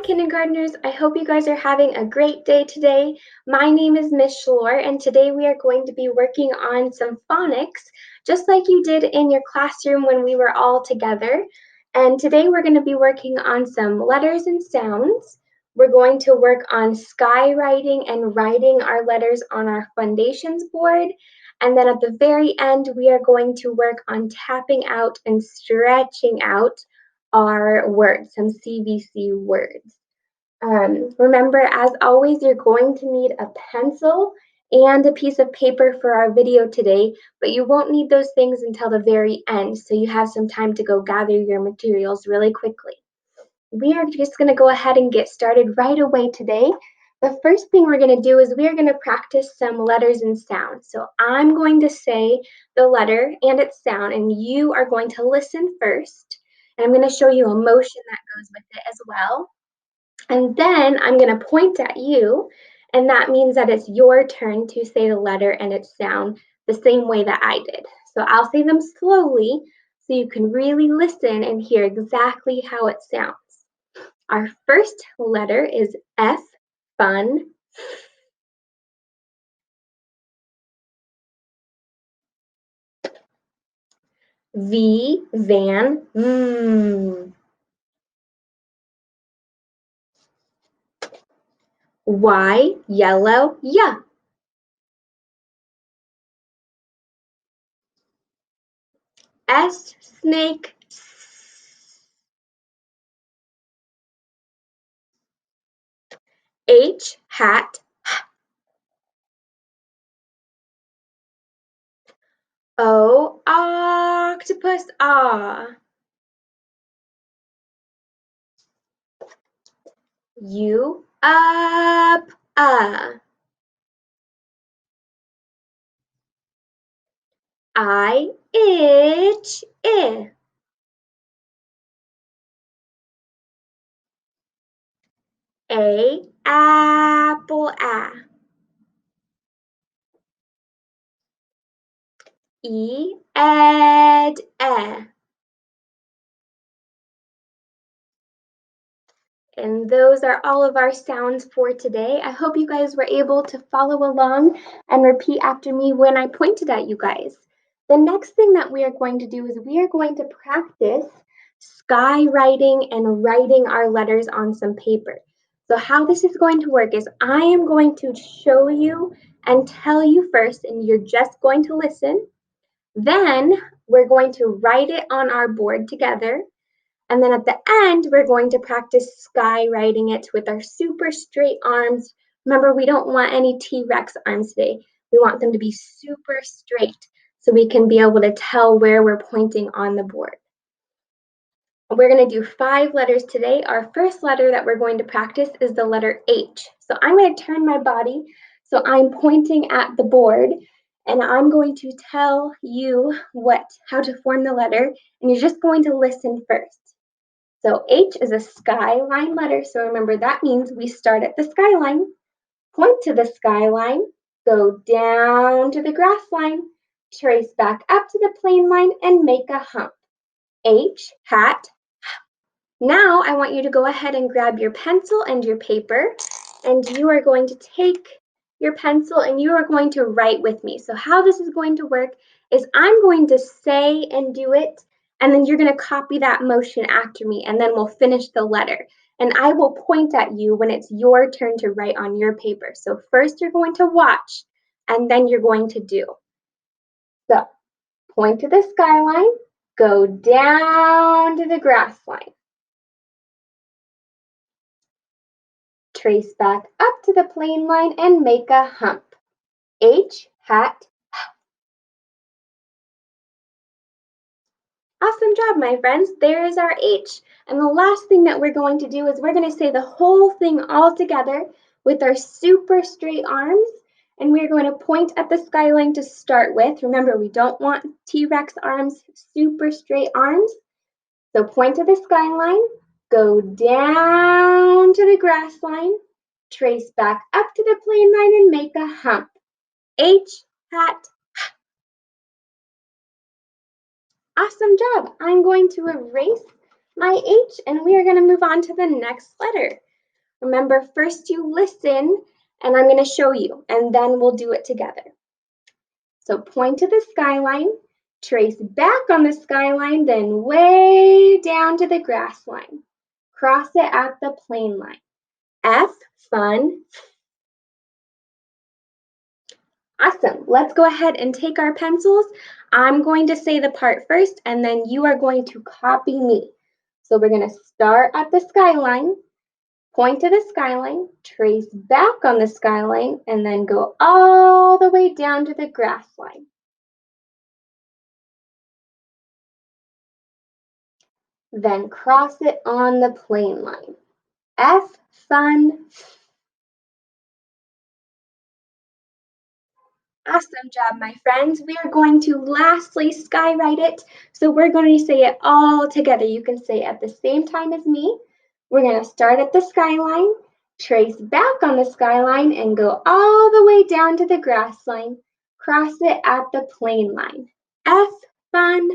kindergartners. I hope you guys are having a great day today. My name is Miss Shalor, and today we are going to be working on some phonics, just like you did in your classroom when we were all together. And today we're going to be working on some letters and sounds. We're going to work on skywriting and writing our letters on our foundations board. And then at the very end, we are going to work on tapping out and stretching out our words, some CVC words. Remember, as always, you're going to need a pencil and a piece of paper for our video today, but you won't need those things until the very end, so you have some time to go gather your materials really quickly. We are just going to go ahead and get started right away today. The first thing we're going to do is we are going to practice some letters and sounds. So I'm going to say the letter and its sound, and you are going to listen first. And I'm going to show you a motion that goes with it as well. And then I'm going to point at you, and that means that it's your turn to say the letter and its sound the same way that I did. So I'll say them slowly so you can really listen and hear exactly how it sounds. Our first letter is F, fun. V, van. Y, yellow. Yeah. S, snake. H, hat. O, octopus. Ah. U, up. I, itch. I. A, apple. E, ed. And those are all of our sounds for today. I hope you guys were able to follow along and repeat after me when I pointed at you guys. The next thing that we are going to do is we are going to practice skywriting and writing our letters on some paper. So how this is going to work is I am going to show you and tell you first, and you're just going to listen. Then we're going to write it on our board together. And then at the end, we're going to practice skywriting it with our super straight arms. Remember, we don't want any T-Rex arms today. We want them to be super straight so we can be able to tell where we're pointing on the board. We're going to do 5 letters today. Our first letter that we're going to practice is the letter H. So I'm going to turn my body so I'm pointing at the board, and I'm going to tell you how to form the letter, and you're just going to listen first. So H is a skyline letter, so remember that means we start at the skyline, point to the skyline, go down to the grass line, trace back up to the plane line, and make a hump. H, hat. Now I want you to go ahead and grab your pencil and your paper, and you are going to take your pencil and you are going to write with me. So how this is going to work is I'm going to say and do it, and then you're going to copy that motion after me, and then we'll finish the letter. And I will point at you when it's your turn to write on your paper. So first you're going to watch, and then you're going to do. So point to the skyline, go down to the grass line. Trace back up to the plane line and make a hump. H, hat. Awesome job, my friends. There is our H. And the last thing that we're going to do is we're going to say the whole thing all together with our super straight arms. And we're going to point at the skyline to start with. Remember, we don't want T-Rex arms, super straight arms. So point to the skyline, go down to the grass line, trace back up to the plane line and make a hump. H, hat. Awesome job. I'm going to erase my H and we are going to move on to the next letter. Remember, first you listen, and I'm going to show you, and then we'll do it together. So point to the skyline, trace back on the skyline, then way down to the grass line. Cross it at the plane line. F, fun. Awesome. Let's go ahead and take our pencils. I'm going to say the part first, and then you are going to copy me. So we're going to start at the skyline, point to the skyline, trace back on the skyline, and then go all the way down to the grass line. Then cross it on the plane line. F, fun. Awesome job, my friends. We are going to lastly skywrite it. So we're going to say it all together. You can say it at the same time as me. We're going to start at the skyline, trace back on the skyline, and go all the way down to the grass line. Cross it at the plane line. F, fun.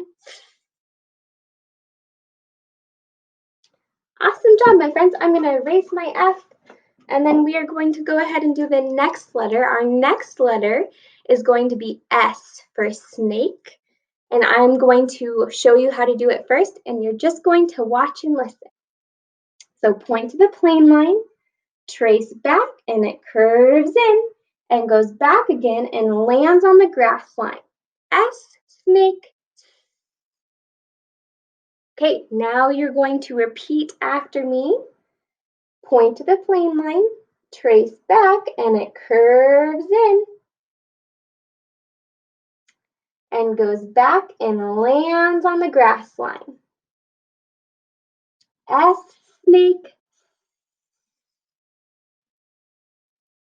Awesome job, my friends. I'm going to erase my F, and then we are going to go ahead and do the next letter. Our next letter is going to be S for snake. And I'm going to show you how to do it first, and you're just going to watch and listen. So point to the plane line, trace back, and it curves in and goes back again and lands on the grass line. S, snake. Okay, now you're going to repeat after me. Point to the plane line, trace back, and it curves in and goes back and lands on the grass line. S, snake.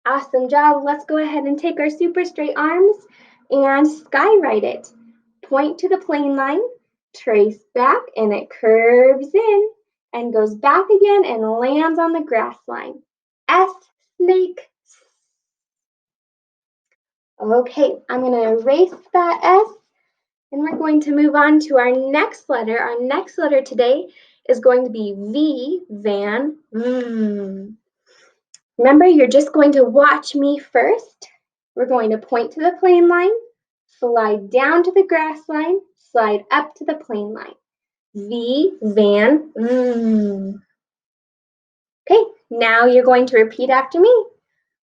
Awesome job. Let's go ahead and take our super straight arms and skywrite it. Point to the plane line, trace back, and it curves in and goes back again and lands on the grass line. S, snake. Okay, I'm going to erase that S, and we're going to move on to our next letter. Our next letter today is going to be V, van. Remember, you're just going to watch me first. We're going to point to the plane line, slide down to the grass line, slide up to the plane line. V, van. Okay, now you're going to repeat after me.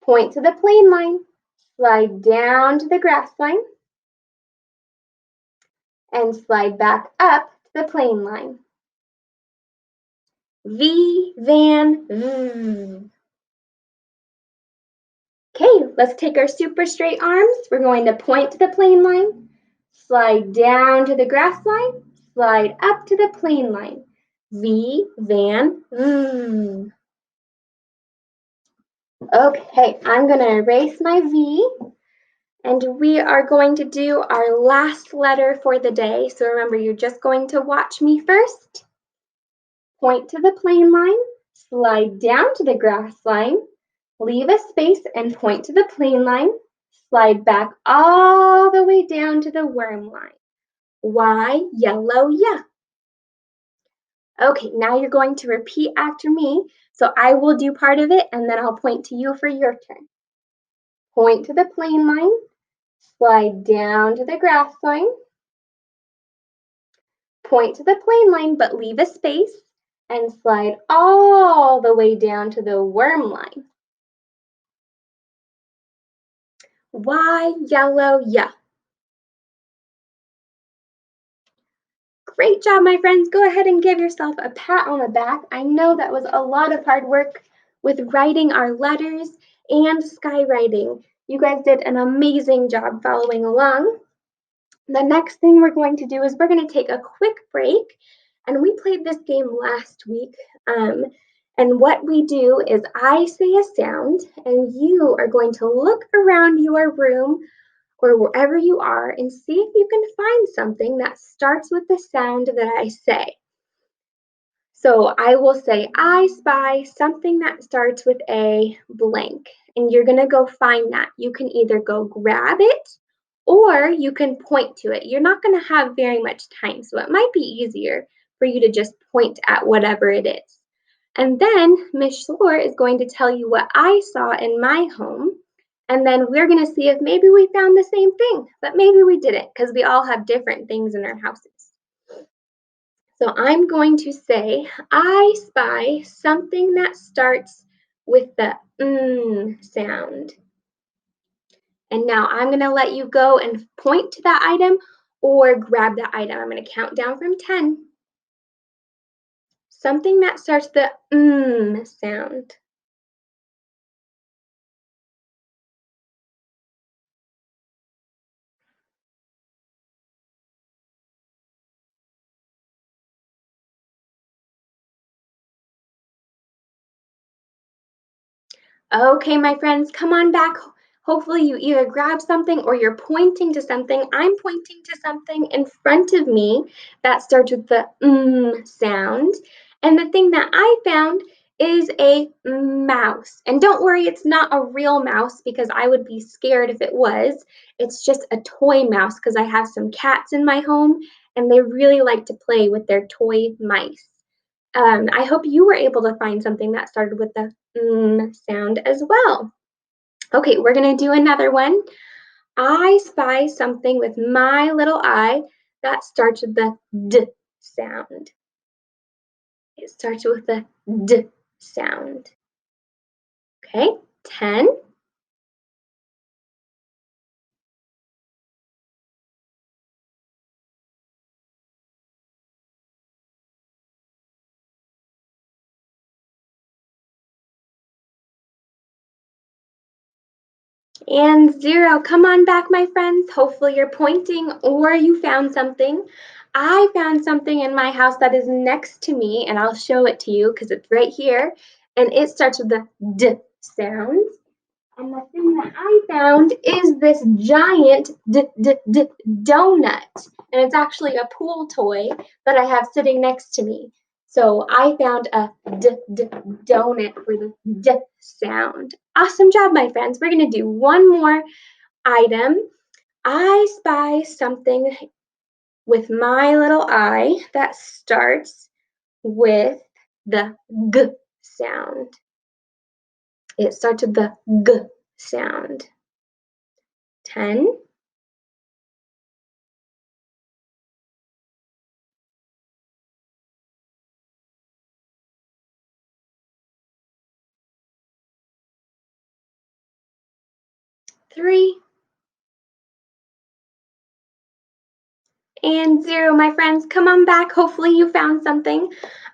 Point to the plane line, slide down to the grass line, and slide back up to the plane line. V, van. Okay, let's take our super straight arms. We're going to point to the plane line, slide down to the grass line, slide up to the plane line. V, van. Okay, I'm going to erase my V, and we are going to do our last letter for the day. So remember, you're just going to watch me first. Point to the plane line, slide down to the grass line, leave a space and point to the plane line, slide back all the way down to the worm line. Y, yellow, yeah. Okay, now you're going to repeat after me. So I will do part of it, and then I'll point to you for your turn. Point to the plane line, slide down to the grass line, point to the plane line, but leave a space, and slide all the way down to the worm line. Y, yellow, yeah. Great job, my friends. Go ahead and give yourself a pat on the back. I know that was a lot of hard work with writing our letters and skywriting. You guys did an amazing job following along. The next thing we're going to do is we're going to take a quick break. And we played this game last week. And what we do is I say a sound, and you are going to look around your room or wherever you are and see if you can find something that starts with the sound that I say. So I will say, I spy something that starts with a blank, and you're going to go find that. You can either go grab it or you can point to it. You're not going to have very much time, so it might be easier for you to just point at whatever it is. And then Miss Shore is going to tell you what I saw in my home. And then we're going to see if maybe we found the same thing, but maybe we didn't because we all have different things in our houses. So I'm going to say, I spy something that starts with the sound. And now I'm going to let you go and point to that item or grab that item. I'm going to count down from 10. Something that starts the sound. Okay, my friends, come on back. Hopefully you either grab something or you're pointing to something. I'm pointing to something in front of me that starts with the sound. And the thing that I found is a mouse. And don't worry, it's not a real mouse because I would be scared if it was. It's just a toy mouse because I have some cats in my home and they really like to play with their toy mice. I hope you were able to find something that started with the sound as well. Okay, we're going to do another one. I spy something with my little eye that starts with the D sound. It starts with the D sound. Okay, 10. And 0. Come on back, my friends. Hopefully you're pointing or you found something. I found something in my house that is next to me, and I'll show it to you because it's right here. And it starts with the D sound. And the thing that I found is this giant donut. And it's actually a pool toy that I have sitting next to me. So I found a donut for the D sound. Awesome job, my friends. We're going to do one more item. I spy something with my little eye that starts with the G sound. It starts with the G sound. 10. 3. And 0, my friends. Come on back. Hopefully you found something.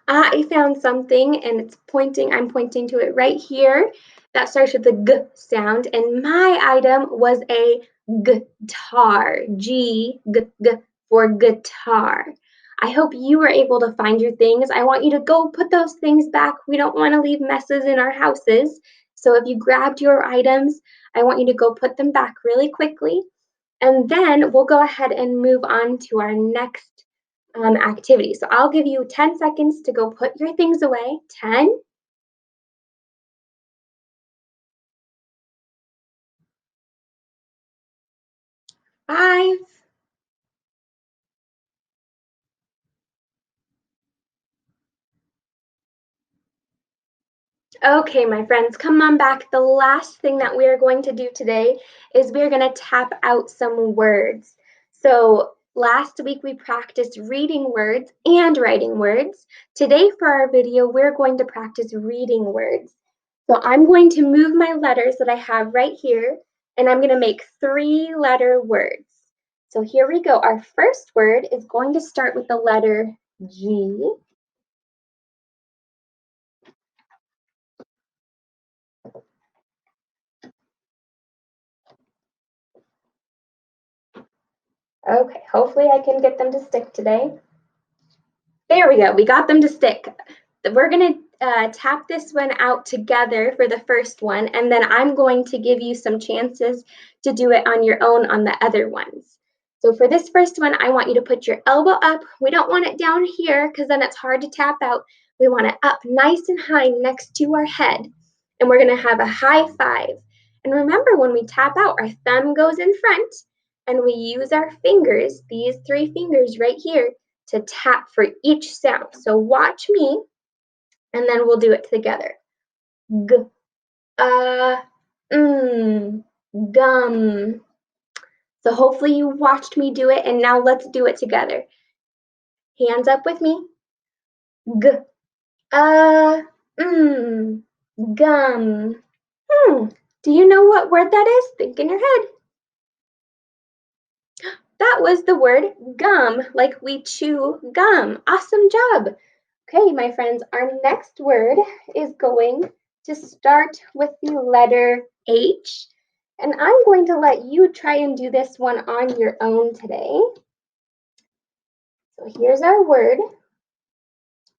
I found something and it's pointing, I'm pointing to it right here. That starts with the G sound. And my item was a guitar. G for guitar. I hope you were able to find your things. I want you to go put those things back. We don't want to leave messes in our houses. So if you grabbed your items, I want you to go put them back really quickly. And then we'll go ahead and move on to our next activity. So I'll give you 10 seconds to go put your things away. 10, 5. Okay, my friends, come on back. The last thing that we are going to do today is we're going to tap out some words. So last week we practiced reading words and writing words. Today for our video, we're going to practice reading words. So I'm going to move my letters that I have right here, and I'm going to make 3-letter words. So here we go. Our first word is going to start with the letter G. Okay, hopefully I can get them to stick today. There we go. We got them to stick. We're going to tap this one out together for the first one, and then I'm going to give you some chances to do it on your own on the other ones. So for this first one, I want you to put your elbow up. We don't want it down here because then it's hard to tap out. We want it up nice and high next to our head. And we're going to have a high 5. And remember, when we tap out, our thumb goes in front, and we use our fingers, these 3 fingers right here, to tap for each sound. So watch me. and then we'll do it together. G, gum. So hopefully you watched me do it, and now let's do it together. Hands up with me. G, gum. Do you know what word that is? Think in your head. That was the word gum, like we chew gum. Awesome job. Okay, my friends, our next word is going to start with the letter H. And I'm going to let you try and do this one on your own today. So here's our word.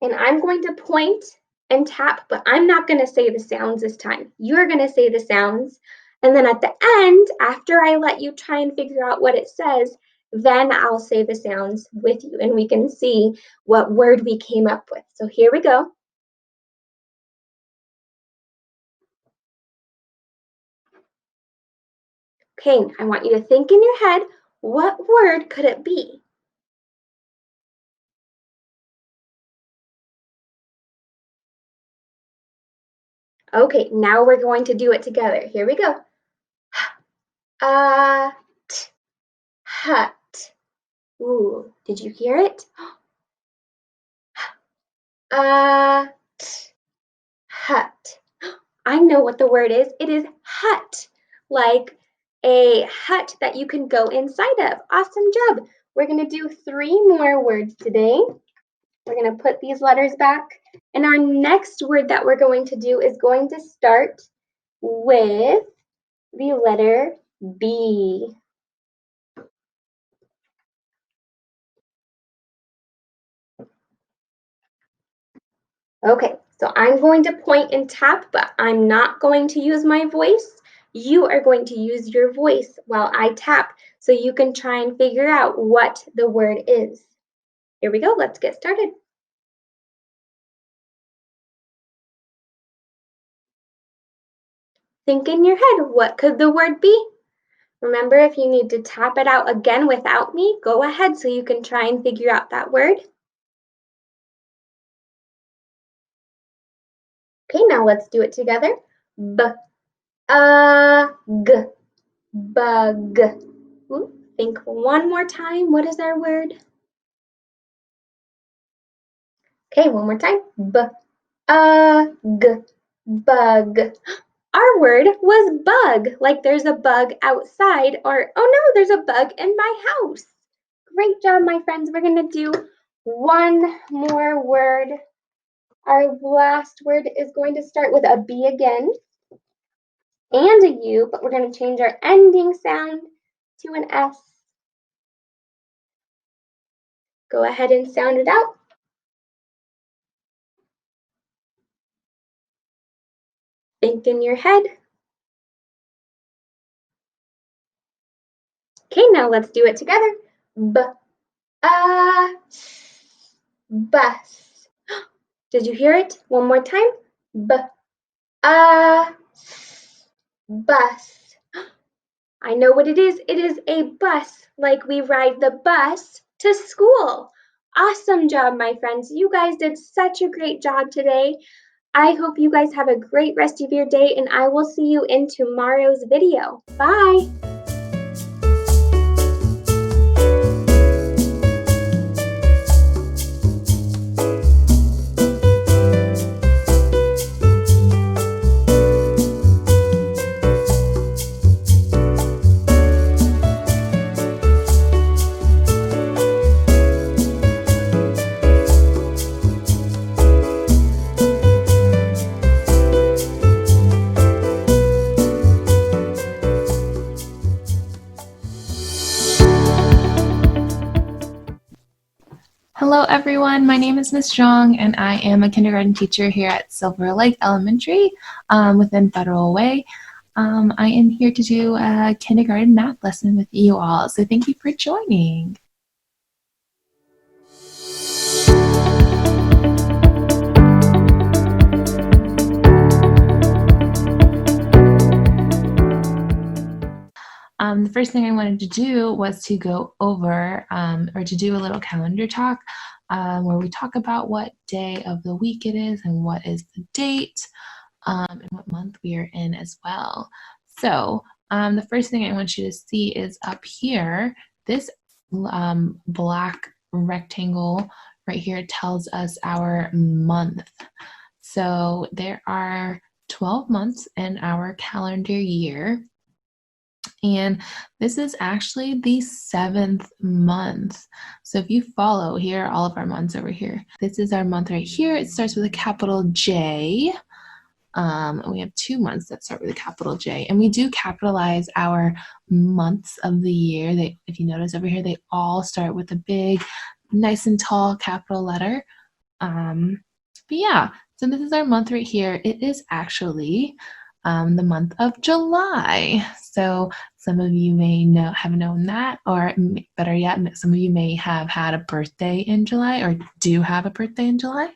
And I'm going to point and tap, but I'm not going to say the sounds this time. You're going to say the sounds. And then at the end, after I let you try and figure out what it says, then I'll say the sounds with you and we can see what word we came up with. So here we go. Okay, I want you to think in your head, what word could it be? Okay, now we're going to do it together. Here we go. Hut. Ooh, did you hear it? Hut. I know what the word is. It is hut, like a hut that you can go inside of. Awesome job. We're going to do 3 more words today. We're going to put these letters back. And our next word that we're going to do is going to start with the letter B. Okay, so I'm going to point and tap, but I'm not going to use my voice. You are going to use your voice while I tap so you can try and figure out what the word is. Here we go, let's get started. Think in your head, what could the word be? Remember, if you need to tap it out again without me, go ahead so you can try and figure out that word. Okay, now let's do it together. B-a-g, bug. Ooh, think one more time. What is our word? Okay, one more time. B-a-g, bug. Our word was bug, like there's a bug outside, or oh no, there's a bug in my house. Great job, my friends. We're going to do one more word. Our last word is going to start with a B again and a U, but we're going to change our ending sound to an S. Go ahead and sound it out. Think in your head. Okay, now let's do it together. Bus. Did you hear it? One more time. Bus. I know what it is. It is a bus, like we ride the bus to school. Awesome job, my friends. You guys did such a great job today. I hope you guys have a great rest of your day, and I will see you in tomorrow's video. Bye. Hello everyone, my name is Ms. Zhang and I am a kindergarten teacher here at Silver Lake Elementary within Federal Way. I am here to do a kindergarten math lesson with you all, so thank you for joining. The first thing I wanted to do was to go over or to do a little calendar talk where we talk about what day of the week it is and what is the date, and what month we are in as well. So the first thing I want you to see is up here, this black rectangle right here tells us our month. So there are 12 months in our calendar year. And this is actually the 7th month. So if you follow here, all of our months over here, this is our month right here. It starts with a capital J. We have 2 months that start with a capital J, and we do capitalize our months of the year. If you notice over here, they all start with a big, nice and tall capital letter. But yeah, so this is our month right here. It is actually the month of July. So some of you may have known that, or better yet, some of you may have had a birthday in July or do have a birthday in July.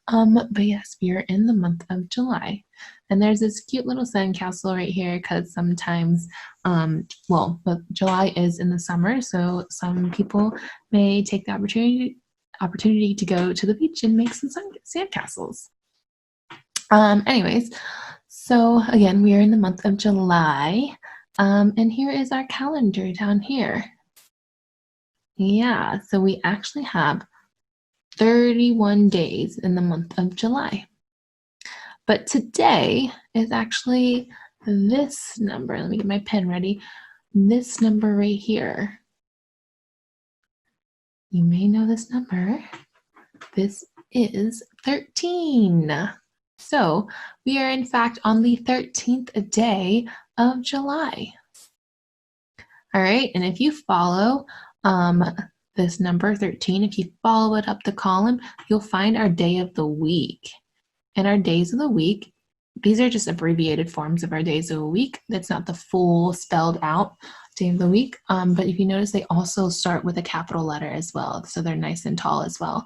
But yes, we are in the month of July. And there's this cute little sandcastle right here because sometimes, but July is in the summer, so some people may take the opportunity to go to the beach and make some sandcastles. Anyways, so again, we are in the month of July, and here is our calendar down here. Yeah, so we actually have 31 days in the month of July. But today is actually this number. Let me get my pen ready. This number right here. You may know this number. This is 13. So we are in fact on the 13th day of July. All right, and if you follow this number 13, if you follow it up the column, you'll find our day of the week. And our days of the week, these are just abbreviated forms of our days of the week. That's not the full spelled out day of the week. But if you notice, they also start with a capital letter as well. So they're nice and tall as well.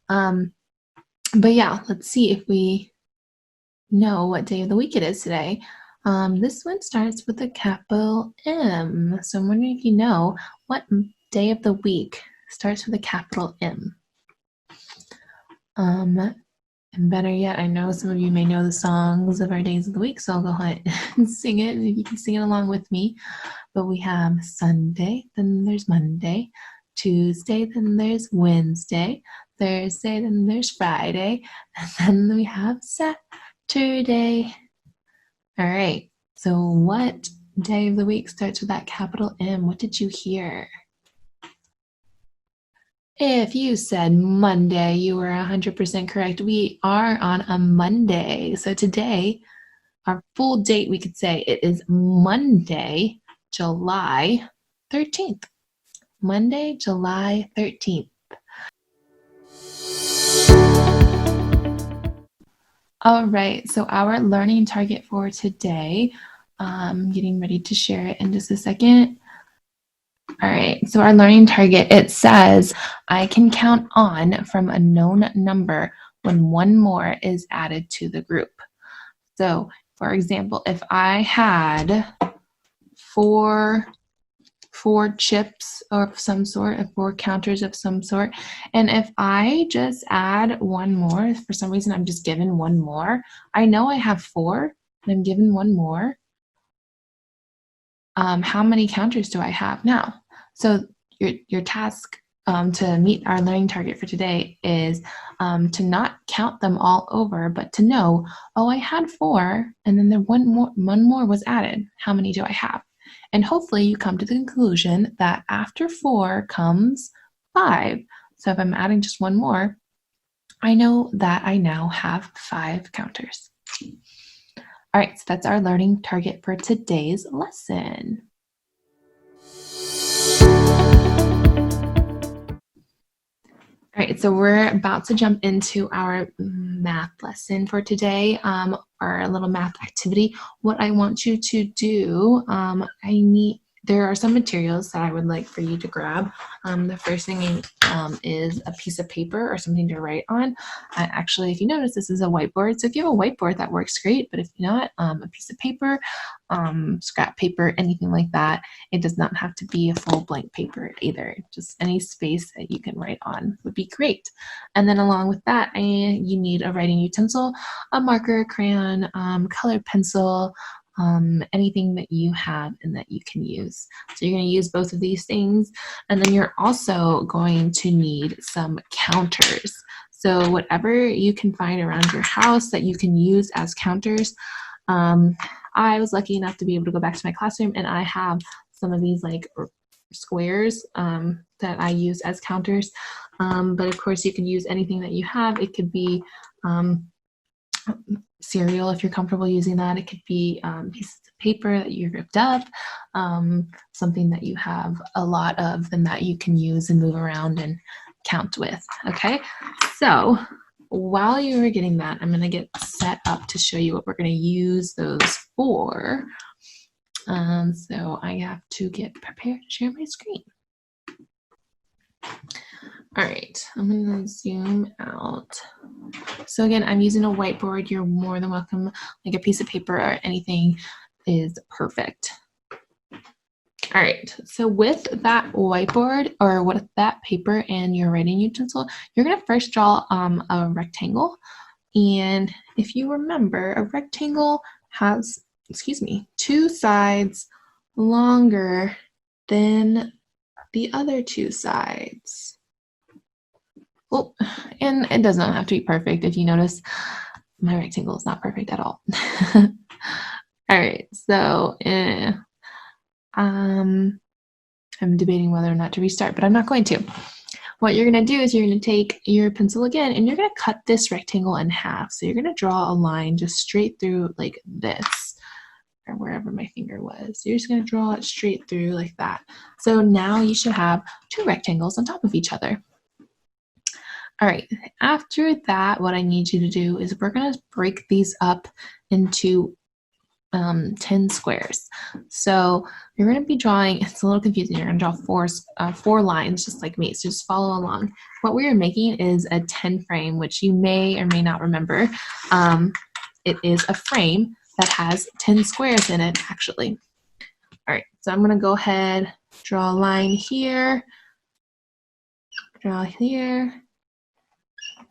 But yeah, let's see if we know what day of the week it is today. This one starts with a capital M. So I'm wondering if you know what day of the week starts with a capital M. And better yet, I know some of you may know the songs of our days of the week, so I'll go ahead and sing it. You can sing it along with me. But we have Sunday, then there's Monday, Tuesday, then there's Wednesday, Thursday, then there's Friday, and then we have Saturday. All right, so what day of the week starts with that capital M? What did you hear? If you said Monday, you were 100% correct. We are on a Monday. So today, our full date, we could say it is Monday, July 13th. Monday, July 13th. All right, so our learning target for today, I'm getting ready to share it in just a second. All right, so our learning target, it says, I can count on from a known number when one more is added to the group. So, for example, if I had four chips of some sort, 4 counters of some sort, and if I just add one more, for some reason I'm just given one more, I know I have 4, and I'm given one more. How many counters do I have now? So your task to meet our learning target for today is to not count them all over, but to know, oh, I had 4, and then one more was added. How many do I have? And hopefully you come to the conclusion that after 4 comes 5. So if I'm adding just one more, I know that I now have 5 counters. All right, so that's our learning target for today's lesson. All right, so we're about to jump into our math lesson for today, our little math activity. What I want you to do, I need there are some materials that I would like for you to grab. The first thing is a piece of paper or something to write on. Actually, if you notice, this is a whiteboard. So if you have a whiteboard, that works great. But if not, a piece of paper, scrap paper, anything like that. It does not have to be a full blank paper either. Just any space that you can write on would be great. And then along with that, you need a writing utensil, a marker, a crayon, colored pencil, anything that you have and that you can use. So you're going to use both of these things. And then you're also going to need some counters. So whatever you can find around your house that you can use as counters. I was lucky enough to be able to go back to my classroom, and I have some of these like squares that I use as counters. But of course you can use anything that you have. It could be cereal if you're comfortable using that. It could be pieces of paper that you ripped up, something that you have a lot of and that you can use and move around and count with. Okay, so while you are getting that, I'm going to get set up to show you what we're going to use those for. So I have to get prepared to share my screen. All right, I'm going to zoom out. So again, I'm using a whiteboard. You're more than welcome, like a piece of paper or anything is perfect. All right, so with that whiteboard or with that paper and your writing utensil, you're going to first draw a rectangle. And if you remember, a rectangle has, two sides longer than the other two sides. Well, and it does not have to be perfect. If you notice, my rectangle is not perfect at all. All right, so I'm debating whether or not to restart, but I'm not going to. What you're going to do is you're going to take your pencil again, and you're going to cut this rectangle in half. So you're going to draw a line just straight through like this, or wherever my finger was. You're just going to draw it straight through like that. So now you should have two rectangles on top of each other. All right, after that, what I need you to do is we're going to break these up into 10 squares. So you're going to be drawing, it's a little confusing, you're going to draw four lines just like me, so just follow along. What we are making is a 10 frame, which you may or may not remember. It is a frame that has 10 squares in it, actually. All right, so I'm going to go ahead, draw a line here, draw here,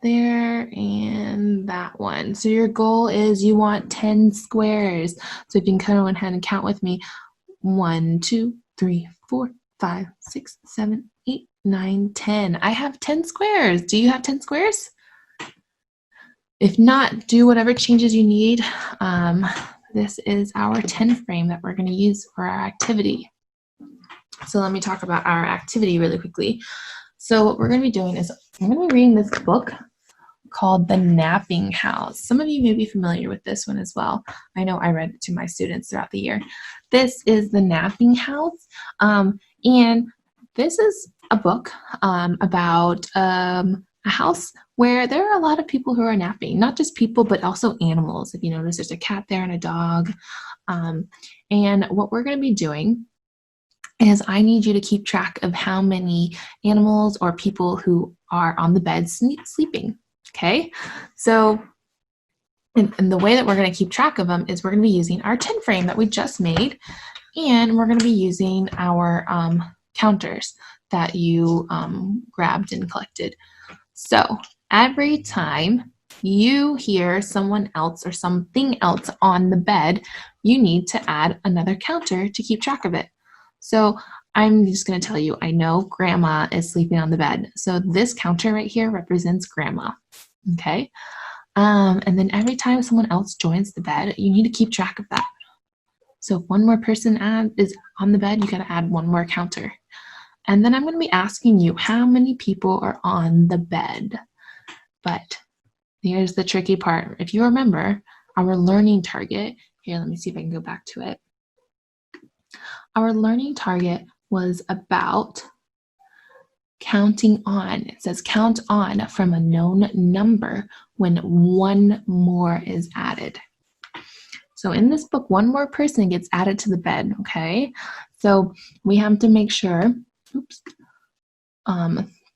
there, and that one. So your goal is you want 10 squares. So if you can go ahead and count with me, 1, 2, 3, 4, 5, 6, 7, 8, 9, 10. I have 10 squares. Do you have 10 squares? If not, do whatever changes you need. This is our 10 frame that we're going to use for our activity. So let me talk about our activity really quickly. So what we're going to be doing is I'm going to be reading this book called The Napping House. Some of you may be familiar with this one as well. I know I read it to my students throughout the year. This is The Napping House, and this is a book about a house where there are a lot of people who are napping, not just people, but also animals. If you notice, there's a cat there and a dog. And what we're going to be doing is I need you to keep track of how many animals or people who are on the bed sleeping. Okay, so and the way that we're going to keep track of them is we're going to be using our 10 frame that we just made, and we're going to be using our counters that you grabbed and collected. So every time you hear someone else or something else on the bed, you need to add another counter to keep track of it. So I'm just going to tell you, I know Grandma is sleeping on the bed. So this counter right here represents Grandma. Okay. And then every time someone else joins the bed, you need to keep track of that. So if one more person is on the bed, you got to add one more counter. And then I'm going to be asking you how many people are on the bed. But here's the tricky part. If you remember our learning target, here, let me see if I can go back to it. Our learning target was about counting on. It says count on from a known number when one more is added. So in this book, one more person gets added to the bed, okay? So we have to make sure,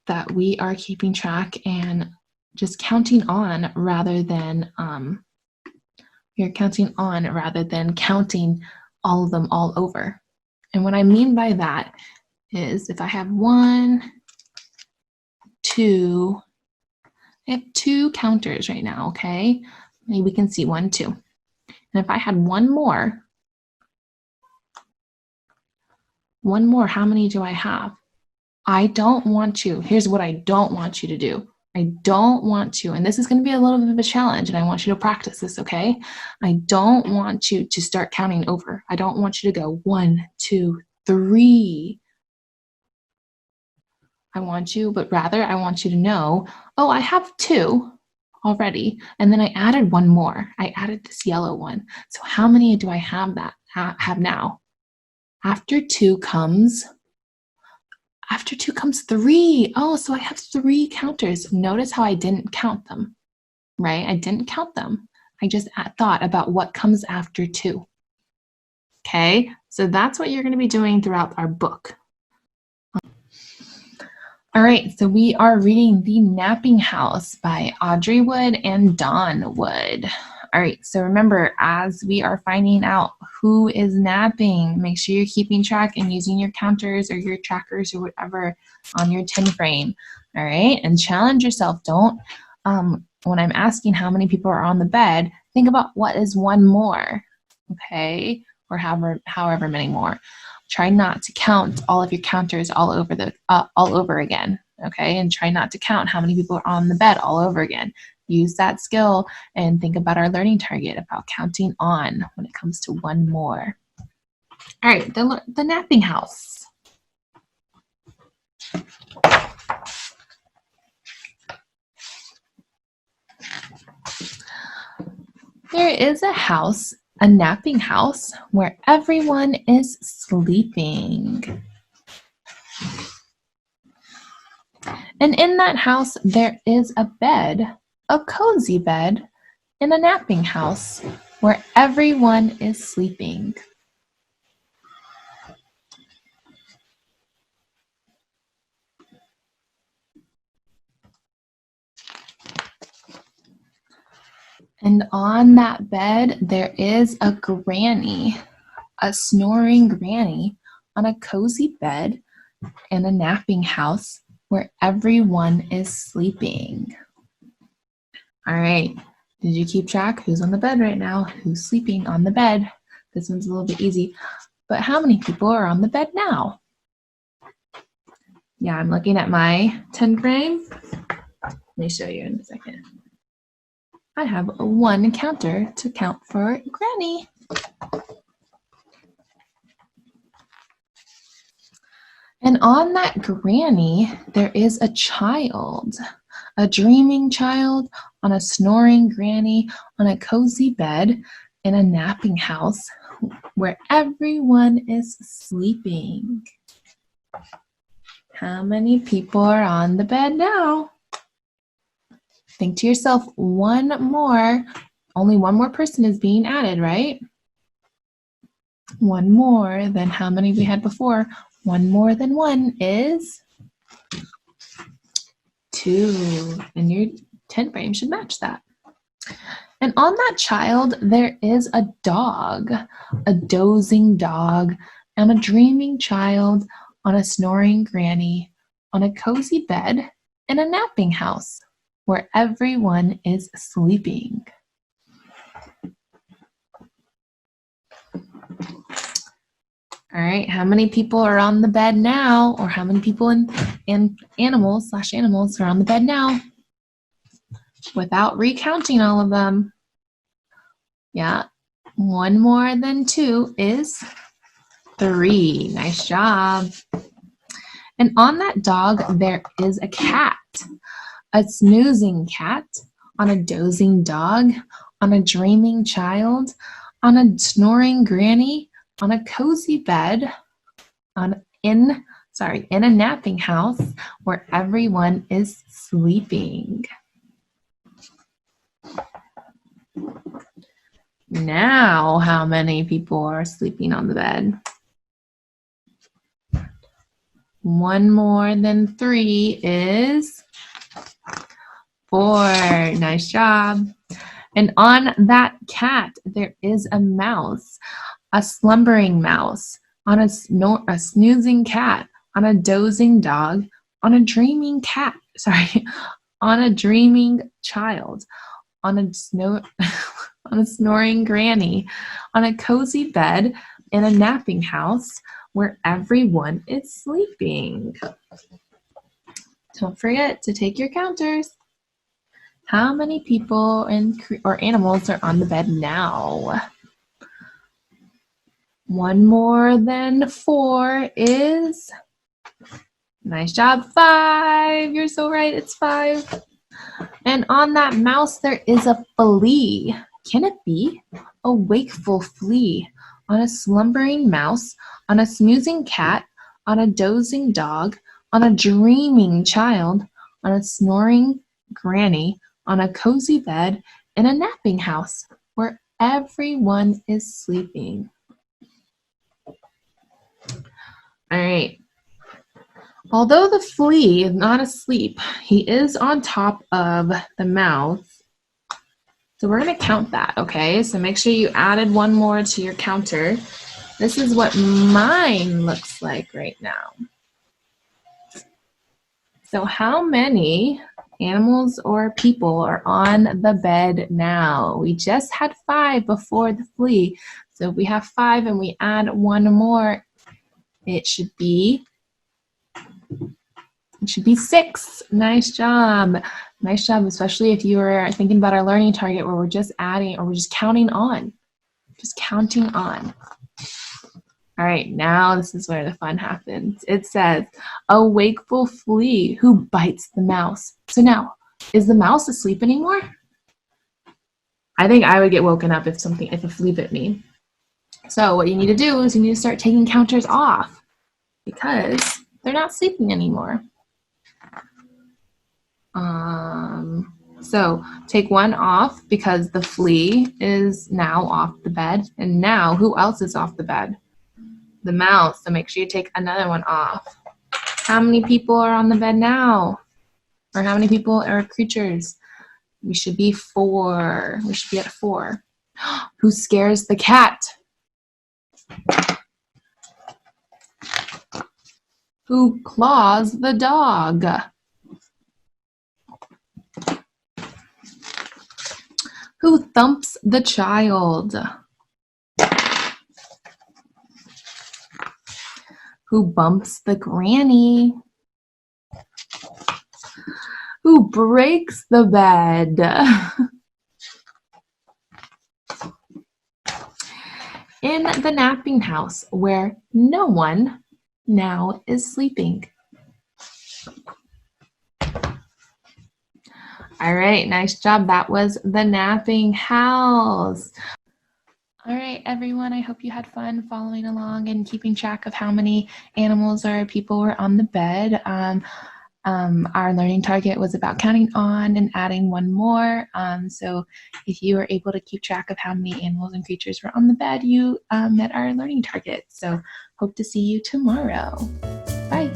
that we are keeping track and just counting on rather than counting all of them all over. And what I mean by that is if I have I have two counters right now, okay? Maybe we can see 1, 2. And if I had one more, how many do I have? I don't want you. Here's what I don't want you to do. I don't want you, and this is going to be a little bit of a challenge, and I want you to practice this, okay? I don't want you to start counting over. I don't want you to go 1, 2, 3. But rather I want you to know, oh, I have 2 already, and then I added one more. I added this yellow one. So how many do I have now? After 2 comes 3. Oh, so I have 3 counters. Notice how I didn't count them, right? I didn't count them. I just thought about what comes after 2. Okay, so that's what you're going to be doing throughout our book. All right, so we are reading The Napping House by Audrey Wood and Dawn Wood. All right, so remember, as we are finding out who is napping, make sure you're keeping track and using your counters or your trackers or whatever on your tin frame. All right, and challenge yourself. Don't, when I'm asking how many people are on the bed, think about what is one more, okay, or however many more. Try not to count all of your counters all over again, okay? And try not to count how many people are on the bed all over again. Use that skill and think about our learning target about counting on when it comes to one more. All right, the napping house. There is a napping house where everyone is sleeping. And in that house, there is a bed, a cozy bed, in a napping house where everyone is sleeping. And on that bed, there is a granny, a snoring granny on a cozy bed in a napping house where everyone is sleeping. All right, did you keep track? Who's on the bed right now? Who's sleeping on the bed? This one's a little bit easy, but how many people are on the bed now? Yeah, I'm looking at my 10 frame. Let me show you in a second. I have 1 counter to count for Granny. And on that granny, there is a child, a dreaming child on a snoring granny on a cozy bed in a napping house where everyone is sleeping. How many people are on the bed now? Think to yourself, one more, only one more person is being added, right? One more than how many we had before. One more than 1 is 2, and your 10 frame should match that. And on that child, there is a dog, a dozing dog, and a dreaming child on a snoring granny on a cozy bed in a napping house where everyone is sleeping. All right, how many people are on the bed now, or how many people and animals are on the bed now without recounting all of them? Yeah, 1 more than 2 is 3. Nice job. And on that dog, there is a cat, a snoozing cat on a dozing dog, on a dreaming child, on a snoring granny, on a cozy bed, in a napping house where everyone is sleeping. Now, how many people are sleeping on the bed? 1 more than 3 is 4. Nice job. And on that cat, there is a mouse, a slumbering mouse, on a snoozing cat, on a dozing dog, on a dreaming cat, on a dreaming child, on a on a snoring granny, on a cozy bed, in a napping house where everyone is sleeping. Don't forget to take your counters. How many people or animals are on the bed now? 1 more than 4 is, nice job, 5. You're so right, it's 5. And on that mouse, there is a flea. Can it be? A wakeful flea on a slumbering mouse, on a snoozing cat, on a dozing dog, on a dreaming child, on a snoring granny, on a cozy bed, in a napping house where everyone is sleeping. All right. Although the flea is not asleep, he is on top of the mouse. So we're going to count that, okay? So make sure you added 1 more to your counter. This is what mine looks like right now. So how many animals or people are on the bed now? We just had 5 before the flea. So if we have 5 and we add 1 more, it should be 6. Nice job. Nice job, especially if you were thinking about our learning target where we're just adding or we're just counting on. Just counting on. All right, now this is where the fun happens. It says, a wakeful flea who bites the mouse. So now, is the mouse asleep anymore? I think I would get woken up if a flea bit me. So what you need to do is you need to start taking counters off because they're not sleeping anymore. So take 1 off because the flea is now off the bed. And now who else is off the bed? The mouse. So make sure you take another 1 off. How many people are on the bed now? Or how many people are creatures? We should be 4. We should be at 4. Who scares the cat? Who claws the dog? Who thumps the child? Who bumps the granny? Who breaks the bed? In the napping house where no one now is sleeping. All right, nice job. That was the napping house. All right, everyone, I hope you had fun following along and keeping track of how many animals or people were on the bed. Our learning target was about counting on and adding 1 more. So if you were able to keep track of how many animals and creatures were on the bed, you met our learning target. So hope to see you tomorrow. Bye.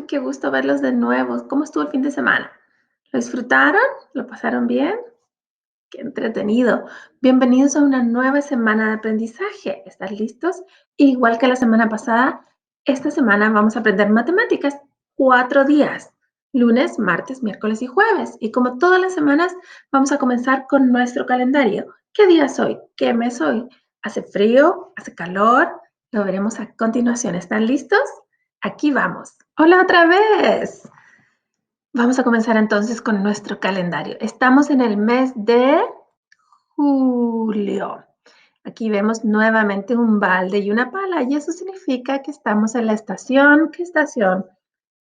Qué gusto verlos de nuevo. ¿Cómo estuvo el fin de semana? ¿Lo disfrutaron? ¿Lo pasaron bien? ¡Qué entretenido! Bienvenidos a una nueva semana de aprendizaje. ¿Están listos? Igual que la semana pasada, esta semana vamos a aprender matemáticas. 4 días. lunes, martes, miércoles y jueves. Y como todas las semanas, vamos a comenzar con nuestro calendario. ¿Qué día es hoy? ¿Qué mes hoy? ¿Hace frío? ¿Hace calor? Lo veremos a continuación. ¿Están listos? Aquí vamos. ¡Hola otra vez! Vamos a comenzar entonces con nuestro calendario. Estamos en el mes de julio. Aquí vemos nuevamente un balde y una pala y eso significa que estamos en la estación. ¿Qué estación?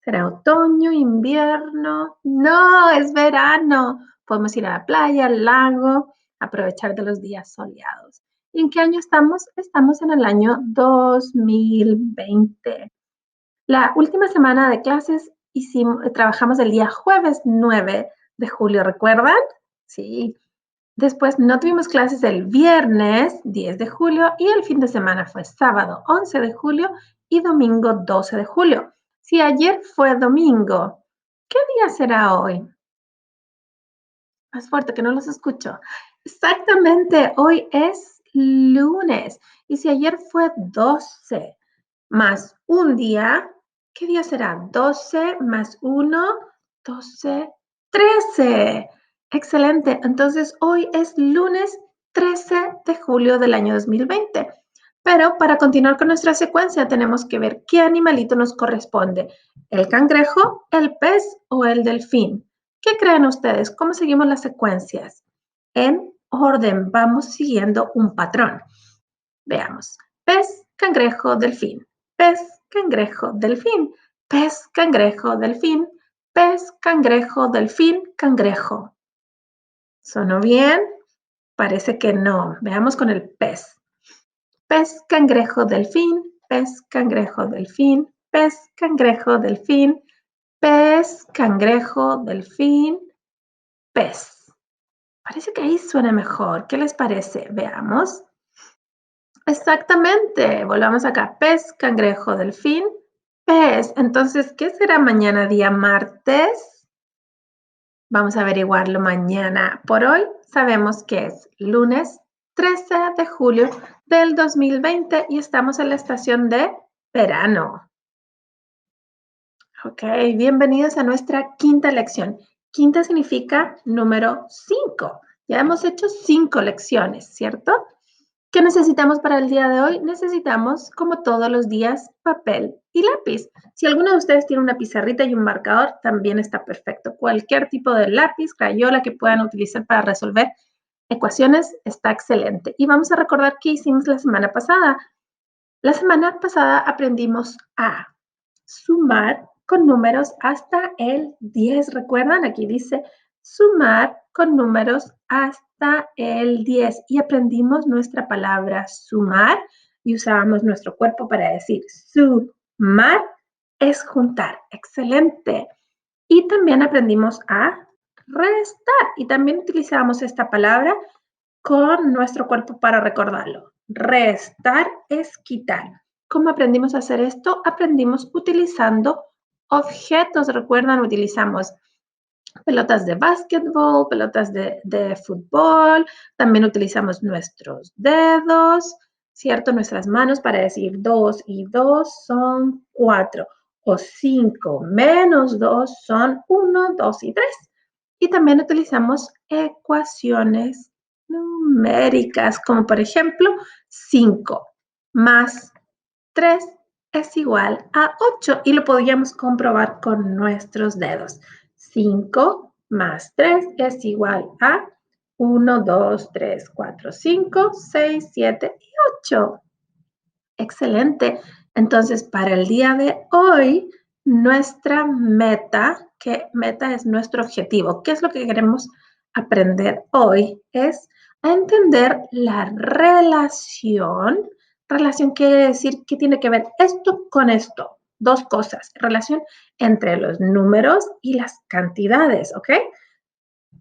¿Será otoño, invierno? No, es verano. Podemos ir a la playa, al lago, aprovechar de los días soleados. ¿Y en qué año estamos? Estamos en el año 2020. La última semana de clases trabajamos el día jueves 9 de julio, ¿recuerdan? Sí. Después no tuvimos clases el viernes 10 de julio y el fin de semana fue sábado 11 de julio y domingo 12 de julio. Si ayer fue domingo, ¿qué día será hoy? Más fuerte que no los escucho. Exactamente, hoy es lunes. Y si ayer fue 12 más un día, ¿qué día será? 12 más 1, 12, 13. Excelente. Entonces, hoy es lunes 13 de julio del año 2020. Pero para continuar con nuestra secuencia, tenemos que ver qué animalito nos corresponde. ¿El cangrejo, el pez o el delfín? ¿Qué creen ustedes? ¿Cómo seguimos las secuencias? En orden, vamos siguiendo un patrón. Veamos. Pez, cangrejo, delfín. Pez, cangrejo, delfín. Pez, cangrejo, delfín. Pez, cangrejo, delfín, cangrejo. ¿Sonó bien? Parece que no. Veamos con el pez. Pez, cangrejo, delfín. Pez, cangrejo, delfín. Pez, cangrejo, delfín. Pez, cangrejo, delfín, pez. Parece que ahí suena mejor. ¿Qué les parece? Veamos. Exactamente. Volvamos acá. Pez, cangrejo, delfín, pez. Entonces, ¿qué será mañana día martes? Vamos a averiguarlo mañana. Por hoy sabemos que es lunes 13 de julio del 2020 y estamos en la estación de verano. Ok, bienvenidos a nuestra quinta lección. Quinta significa número 5. Ya hemos hecho 5 lecciones, ¿cierto? ¿Qué necesitamos para el día de hoy? Necesitamos, como todos los días, papel y lápiz. Si alguno de ustedes tiene una pizarrita y un marcador, también está perfecto. Cualquier tipo de lápiz, crayola que puedan utilizar para resolver ecuaciones está excelente. Y vamos a recordar qué hicimos la semana pasada. La semana pasada aprendimos a sumar con números hasta el 10. ¿Recuerdan? Aquí dice sumar con números hasta el 10. Y aprendimos nuestra palabra sumar y usábamos nuestro cuerpo para decir sumar es juntar. Excelente. Y también aprendimos a restar y también utilizamos esta palabra con nuestro cuerpo para recordarlo. Restar es quitar. ¿Cómo aprendimos a hacer esto? Aprendimos utilizando objetos. Recuerdan, utilizamos pelotas de básquetbol, pelotas de fútbol. También utilizamos nuestros dedos, ¿cierto? Nuestras manos para decir 2 y 2 son 4. O 5 menos 2 son 1, 2 y 3. Y también utilizamos ecuaciones numéricas, como por ejemplo 5 más 3 es igual a 8 y lo podríamos comprobar con nuestros dedos. 5 más 3 es igual a 1, 2, 3, 4, 5, 6, 7 y 8. Excelente. Entonces, para el día de hoy, nuestra meta, ¿qué meta es nuestro objetivo? ¿Qué es lo que queremos aprender hoy? Es a entender la relación. Relación quiere decir que tiene que ver esto con esto. Dos cosas. Relación entre los números y las cantidades, ¿ok?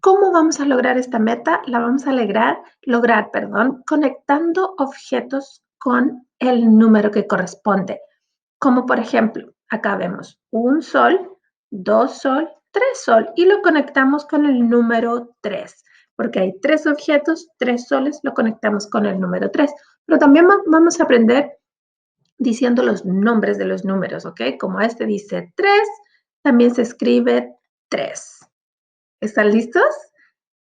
¿Cómo vamos a lograr esta meta? La vamos a lograr, conectando objetos con el número que corresponde. Como por ejemplo, acá vemos un sol, dos sol, tres sol y lo conectamos con el número 3. Porque hay 3 objetos, 3 soles, lo conectamos con el número 3. Pero también vamos a aprender diciendo los nombres de los números, ¿ok? Como este dice 3, también se escribe 3. ¿Están listos?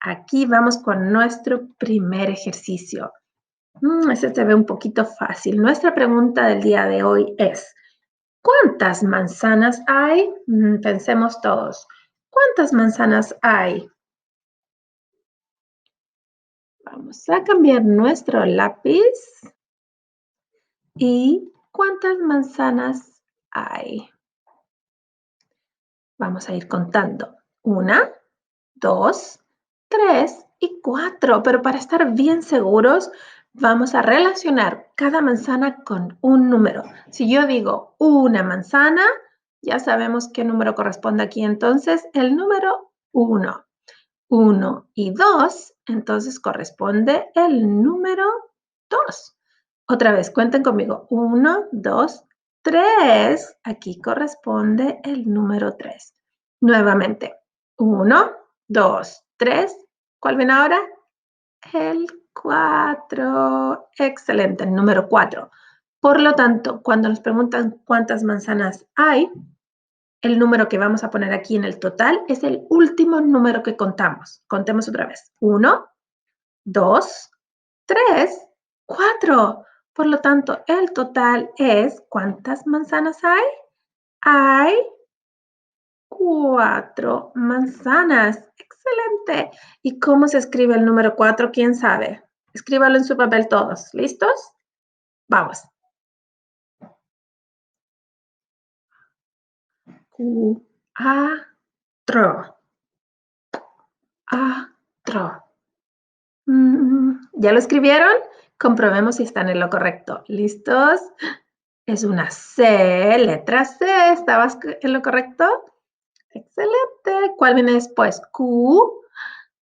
Aquí vamos con nuestro primer ejercicio. Este se ve un poquito fácil. Nuestra pregunta del día de hoy es, ¿cuántas manzanas hay? Pensemos todos. ¿Cuántas manzanas hay? Vamos a cambiar nuestro lápiz. ¿Y cuántas manzanas hay? Vamos a ir contando. 1, 2, 3 y 4. Pero para estar bien seguros, vamos a relacionar cada manzana con un número. Si yo digo una manzana, ya sabemos qué número corresponde aquí. Entonces, el número 1. 1 y 2, entonces corresponde el número 2. Otra vez, cuenten conmigo. 1, 2, 3. Aquí corresponde el número 3. Nuevamente. 1, 2, 3. ¿Cuál viene ahora? El 4. Excelente, el número 4. Por lo tanto, cuando nos preguntan cuántas manzanas hay, el número que vamos a poner aquí en el total es el último número que contamos. Contemos otra vez. 1, 2, 3, 4. Por lo tanto, el total es, ¿cuántas manzanas hay? Hay 4 manzanas. Excelente. ¿Y cómo se escribe el número 4? ¿Quién sabe? Escríbalo en su papel todos. ¿Listos? Vamos. 4. ¿Ya lo escribieron? Comprobemos si están en lo correcto. ¿Listos? Es una C, letra C. ¿Estabas en lo correcto? Excelente. ¿Cuál viene después? Q,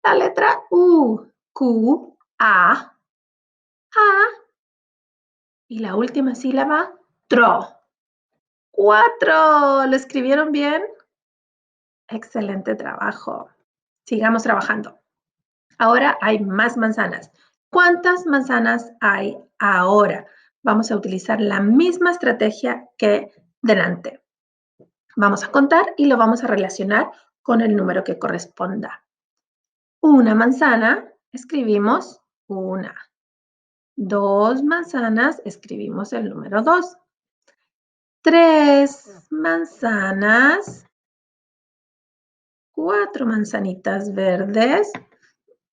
la letra U. Q, A. Y la última sílaba, TRO. 4. ¿Lo escribieron bien? Excelente trabajo. Sigamos trabajando. Ahora hay más manzanas. ¿Cuántas manzanas hay ahora? Vamos a utilizar la misma estrategia que delante. Vamos a contar y lo vamos a relacionar con el número que corresponda. Una manzana, escribimos 1. 2 manzanas, escribimos el número 2. 3 manzanas, 4 manzanitas verdes,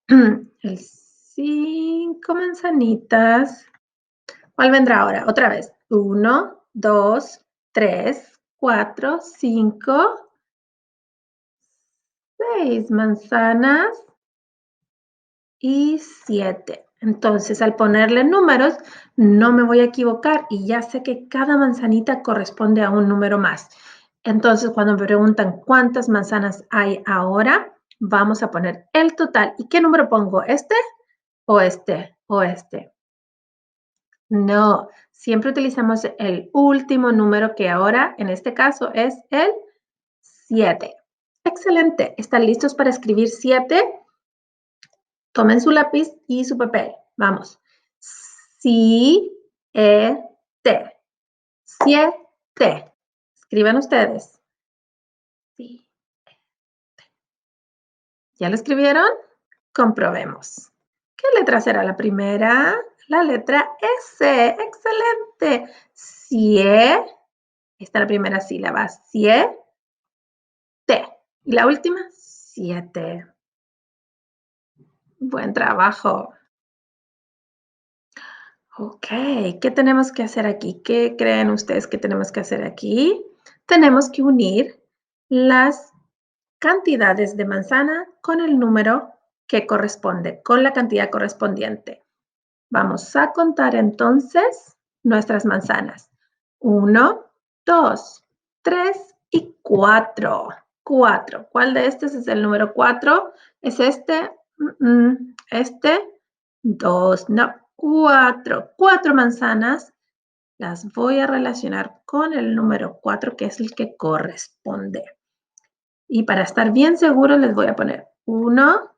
el 5 manzanitas. ¿Cuál vendrá ahora? Otra vez. 1, 2, 3, 4, 5, 6 manzanas y 7. Entonces, al ponerle números, no me voy a equivocar y ya sé que cada manzanita corresponde a un número más. Entonces, cuando me preguntan cuántas manzanas hay ahora, vamos a poner el total. ¿Y qué número pongo? ¿Este o este o este? No, siempre utilizamos el último número que ahora, en este caso, es el 7. Excelente. ¿Están listos para escribir 7? Tomen su lápiz y su papel. Vamos. 7. 7. Escriban ustedes. Sí. ¿Ya lo escribieron? Comprobemos. ¿Qué letra será la primera? La letra S. Excelente. Sie. Esta es la primera sílaba. Sie. T. Y la última, 7. Buen trabajo. Ok, ¿qué tenemos que hacer aquí? ¿Qué creen ustedes que tenemos que hacer aquí? Tenemos que unir las cantidades de manzana con el número que corresponde, con la cantidad correspondiente. Vamos a contar entonces nuestras manzanas. 1, 2, 3 y 4. 4. ¿Cuál de estos es el número 4? ¿Es este? ¿Este? 2, no. 4. 4 manzanas. Las voy a relacionar con el número 4, que es el que corresponde. Y para estar bien seguros les voy a poner 1,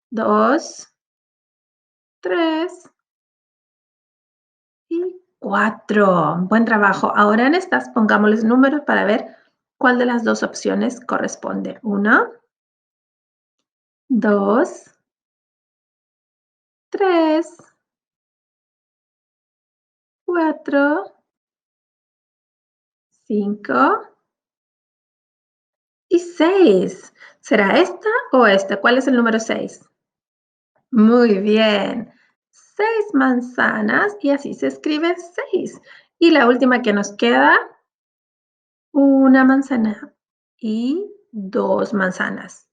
2, 3 y 4. Buen trabajo. Ahora en estas pongámosles números para ver ¿Cuál de las dos opciones corresponde? 1, 2, 3, 4, 5 y 6. ¿Será esta o esta? ¿Cuál es el número 6? Muy bien. 6 manzanas y así se escribe 6. Y la última que nos queda, una manzana y 2 manzanas.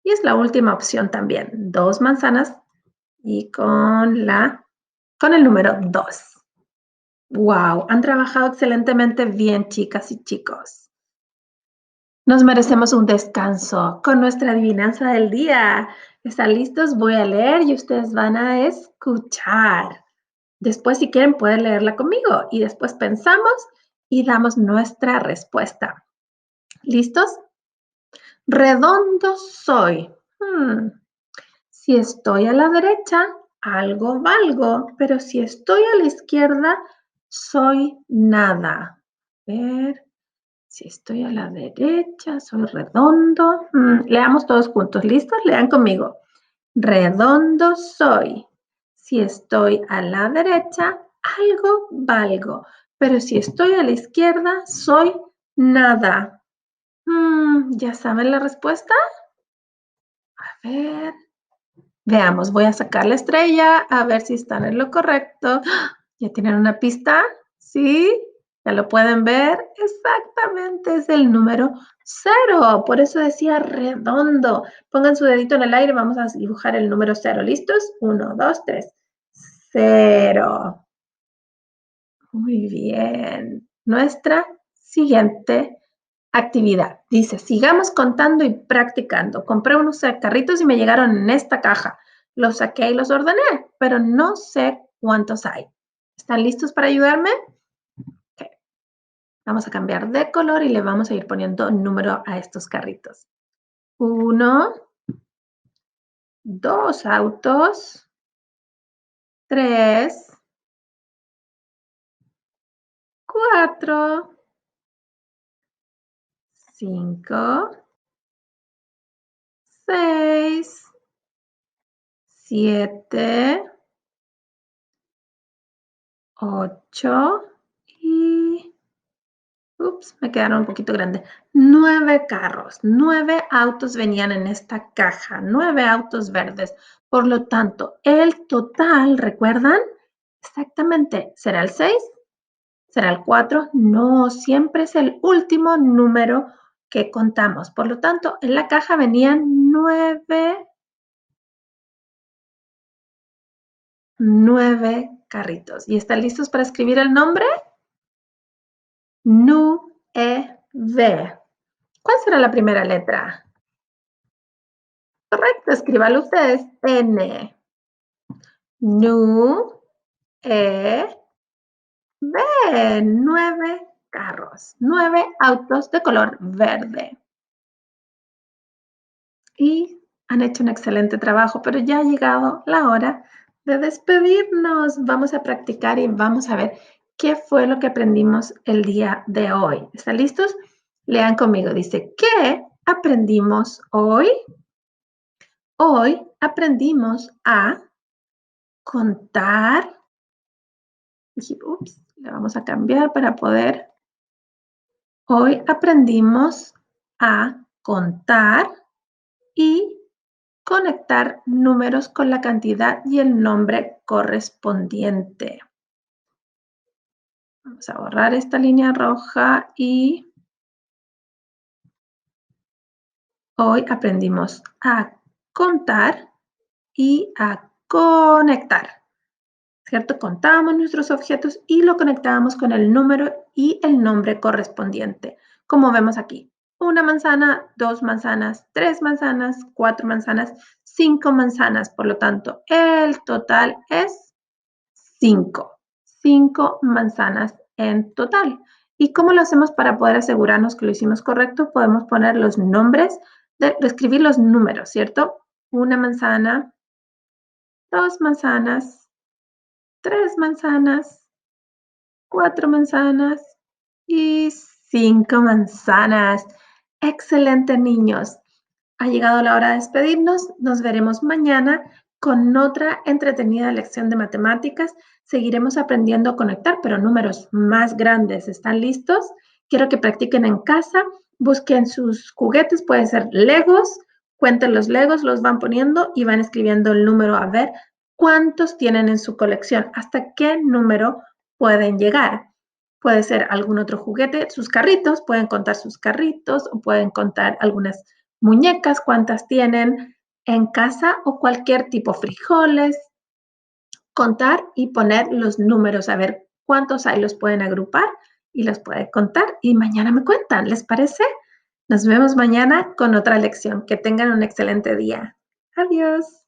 Y es la última opción también. 2 manzanas y con el número 2. Wow, han trabajado excelentemente bien, chicas y chicos. Nos merecemos un descanso con nuestra adivinanza del día. ¿Están listos? Voy a leer y ustedes van a escuchar. Después, si quieren, pueden leerla conmigo y después pensamos y damos nuestra respuesta. ¿Listos? Redondo soy. Si estoy a la derecha, algo valgo, pero si estoy a la izquierda, soy nada. A ver, si estoy a la derecha, soy redondo. Leamos todos juntos. ¿Listos? Lean conmigo. Redondo soy. Si estoy a la derecha, algo valgo, pero si estoy a la izquierda, soy nada. ¿Ya saben la respuesta? A ver. Veamos, voy a sacar la estrella a ver si están en lo correcto. ¿Ya tienen una pista? ¿Sí? ¿Ya lo pueden ver? Exactamente, es el número 0. Por eso decía redondo. Pongan su dedito en el aire, vamos a dibujar el número 0. ¿Listos? 1, 2, 3. 0. Muy bien. Nuestra siguiente actividad. Dice, sigamos contando y practicando. Compré unos carritos y me llegaron en esta caja. Los saqué y los ordené, pero no sé cuántos hay. ¿Están listos para ayudarme? Okay. Vamos a cambiar de color y le vamos a ir poniendo número a estos carritos. 1, 2 autos, 3, 4, 5, 6, 7, 8 y... Ups, me quedaron un poquito grandes. 9 carros, 9 autos venían en esta caja, 9 autos verdes. Por lo tanto, el total, ¿recuerdan? Exactamente, ¿será el 6? ¿Será el 4? No, siempre es el último número que contamos. Por lo tanto, en la caja venían 9 carritos. ¿Y están listos para escribir el nombre? Nu-e-ve. ¿Cuál será la primera letra? Correcto, escríbalo ustedes. N. Nu-e-ve. 9 carros, 9 autos de color verde. Y han hecho un excelente trabajo, pero ya ha llegado la hora de despedirnos. Vamos a practicar y vamos a ver qué fue lo que aprendimos el día de hoy. ¿Están listos? Lean conmigo. Dice, ¿qué aprendimos hoy? Hoy aprendimos a contar. Ups, le vamos a cambiar para poder. Hoy aprendimos a contar y conectar números con la cantidad y el nombre correspondiente. Vamos a borrar esta línea roja y hoy aprendimos a contar y a conectar. ¿Cierto? Contábamos nuestros objetos y lo conectábamos con el número y el nombre correspondiente. Como vemos aquí, una manzana, 2 manzanas, 3 manzanas, 4 manzanas, 5 manzanas. Por lo tanto, el total es 5. 5 manzanas en total. ¿Y cómo lo hacemos para poder asegurarnos que lo hicimos correcto? Podemos poner los nombres, escribir los números, ¿cierto? Una manzana, 2 manzanas, 3 manzanas, 4 manzanas y 5 manzanas. Excelente, niños. Ha llegado la hora de despedirnos. Nos veremos mañana con otra entretenida lección de matemáticas. Seguiremos aprendiendo a conectar, pero números más grandes. ¿Están listos? Quiero que practiquen en casa. Busquen sus juguetes, pueden ser Legos. Cuenten los Legos, los van poniendo y van escribiendo el número a ver cuántos tienen en su colección, hasta qué número pueden llegar. Puede ser algún otro juguete, sus carritos, pueden contar sus carritos o pueden contar algunas muñecas, cuántas tienen en casa o cualquier tipo, frijoles, contar y poner los números, a ver cuántos hay, los pueden agrupar y los pueden contar y mañana me cuentan, ¿les parece? Nos vemos mañana con otra lección. Que tengan un excelente día. Adiós.